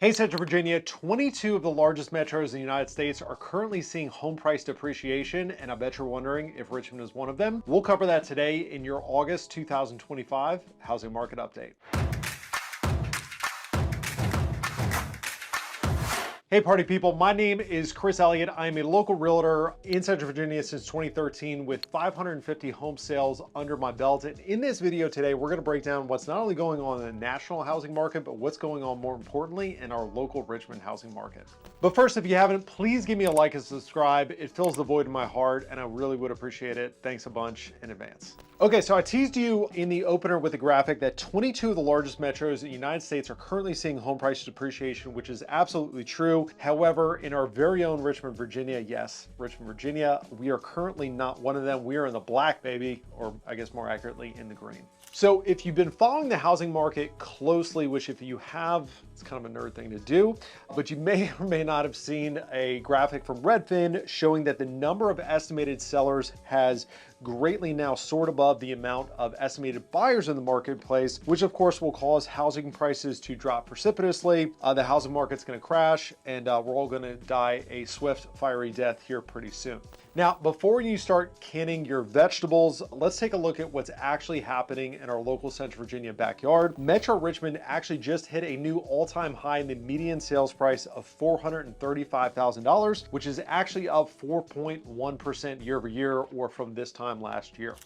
Hey, Central Virginia, 22 of the largest metros in the United States are currently seeing home price depreciation, and I bet you're wondering if Richmond is one of them. We'll cover that today in your August 2025 housing market update. Hey party people, my name is Chris Elliott. I am a local realtor in Central Virginia since 2013 with 550 home sales under my belt. And in this video today, we're gonna break down what's not only going on in the national housing market, but what's going on more importantly in our local Richmond housing market. But first, if you haven't, please give me a like and subscribe. It fills the void in my heart and I really would appreciate it. Thanks a bunch in advance. Okay, so I teased you in the opener with a graphic that 22 of the largest metros in the United States are currently seeing home price depreciation, which is absolutely true. However, in our very own Richmond, Virginia, yes, Richmond, Virginia, we are currently not one of them. We are in the black, baby, or I guess more accurately, in the green. So if you've been following the housing market closely, which if you have, it's kind of a nerd thing to do, but you may or may not have seen a graphic from Redfin showing that the number of estimated sellers has greatly now soared above the amount of estimated buyers in the marketplace, which of course will cause housing prices to drop precipitously. The housing market's gonna crash and we're all gonna die a swift, fiery death here pretty soon. Now, before you start canning your vegetables, let's take a look at what's actually happening in our local Central Virginia backyard. Metro Richmond actually just hit a new all-time high in the median sales price of $435,000, which is actually up 4.1% year over year, or from this time last year.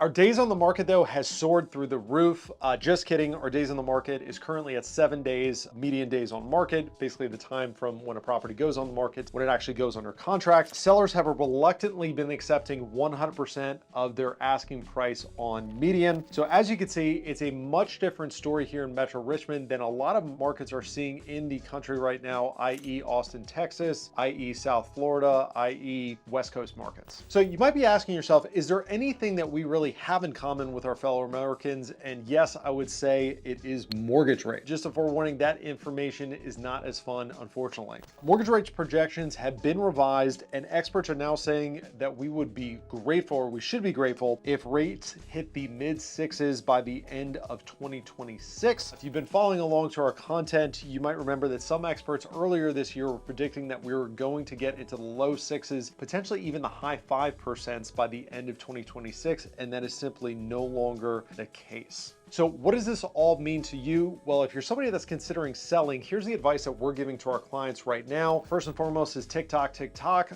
Our days on the market though has soared through the roof. Just kidding, our days on the market is currently at 7 days, median days on market, basically the time from when a property goes on the market, when it actually goes under contract. Sellers have reluctantly been accepting 100% of their asking price on median. So as you can see, it's a much different story here in Metro Richmond than a lot of markets are seeing in the country right now, i.e. Austin, Texas, i.e. South Florida, i.e. West Coast markets. So you might be asking yourself, is there anything that we really have in common with our fellow Americans? And yes, I would say it is mortgage rate. Just a forewarning, that information is not as fun, unfortunately. Mortgage rates projections have been revised and experts are now saying that we would be grateful, or we should be grateful, if rates hit the mid sixes by the end of 2026. If you've been following along to our content, you might remember that some experts earlier this year were predicting that we were going to get into the low sixes, potentially even the high 5% by the end of 2026, and that is simply no longer the case. So what does this all mean to you? Well, if you're somebody that's considering selling, here's the advice that we're giving to our clients right now. First and foremost is TikTok.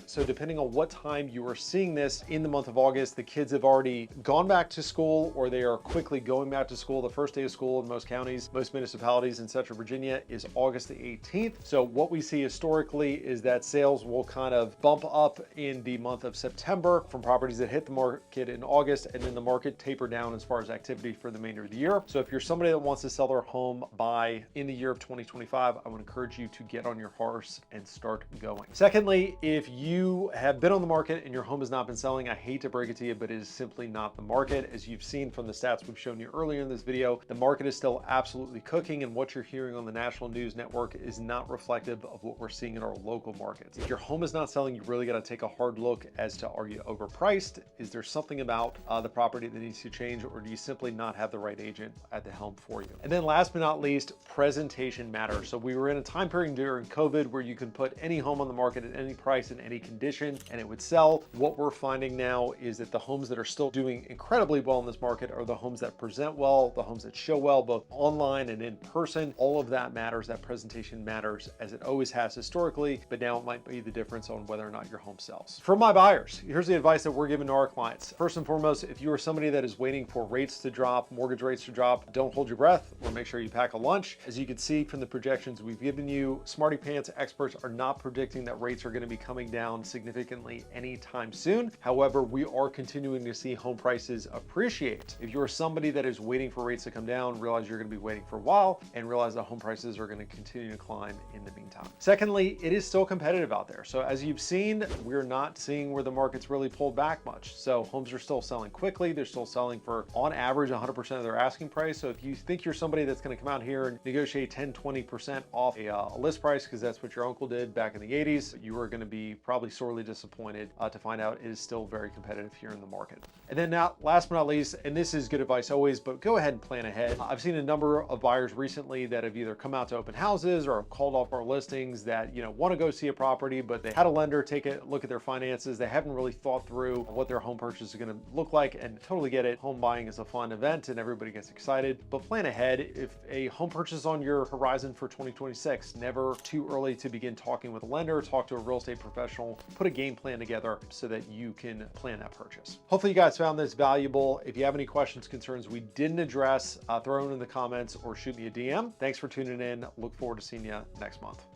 So depending on what time you are seeing this in the month of August, the kids have already gone back to school or they are quickly going back to school. The first day of school in most counties, most municipalities in Central Virginia is August the 18th. So what we see historically is that sales will kind of bump up in the month of September from properties that hit the market in August, and then the market taper down as far as activity for the remainder of the year. So if you're somebody that wants to sell their home by in the year of 2025, I would encourage you to get on your horse and start going. Secondly, if you have been on the market and your home has not been selling, I hate to break it to you, but it is simply not the market. As you've seen from the stats we've shown you earlier in this video, the market is still absolutely cooking, and what you're hearing on the national news network is not reflective of what we're seeing in our local markets. If your home is not selling, you really got to take a hard look as to, are you overpriced? Is there something about the property that needs to change, or do you simply not have the right agent at the helm for you? And then last but not least, presentation matters. So we were in a time period during COVID where you can put any home on the market at any price in any condition and it would sell. What we're finding now is that the homes that are still doing incredibly well in this market are the homes that present well, the homes that show well, both online and in person. All of that matters. That presentation matters, as it always has historically, but now it might be the difference on whether or not your home sells. For my buyers, here's the advice that we're giving to our clients. First and foremost, if you are somebody that is waiting for rates to drop, mortgage rates to drop, don't hold your breath, or make sure you pack a lunch. As you can see from the projections we've given you, Smarty Pants experts are not predicting that rates are going to be coming down significantly anytime soon. However, we are continuing to see home prices appreciate. If you're somebody that is waiting for rates to come down, realize you're going to be waiting for a while, and realize that home prices are going to continue to climb in the meantime. Secondly, it is still competitive out there. So as you've seen, we're not seeing where the market's really pulled back much. So homes are still selling quickly. They're still selling for, on average, 100% of their asking price. So if you think you're somebody that's going to come out here and negotiate 10, 20% off a list price, because that's what your uncle did back in the 80s, you are going to be probably sorely disappointed to find out it is still very competitive here in the market. And then now, last but not least, and this is good advice always, but go ahead and plan ahead. I've seen a number of buyers recently that have either come out to open houses or have called off our listings that, you know, want to go see a property, but they had a lender take a look at their finances. They haven't really thought through what their home purchase is going to look like, and totally get it. Home buying is a fun event and everybody gets excited, but plan ahead. If a home purchase is on your horizon for 2026, never too early to begin talking with a lender, talk to a real estate professional, put a game plan together so that you can plan that purchase. Hopefully you guys found this valuable. If you have any questions, concerns we didn't address, throw them in the comments or shoot me a DM. Thanks for tuning in. Look forward to seeing you next month.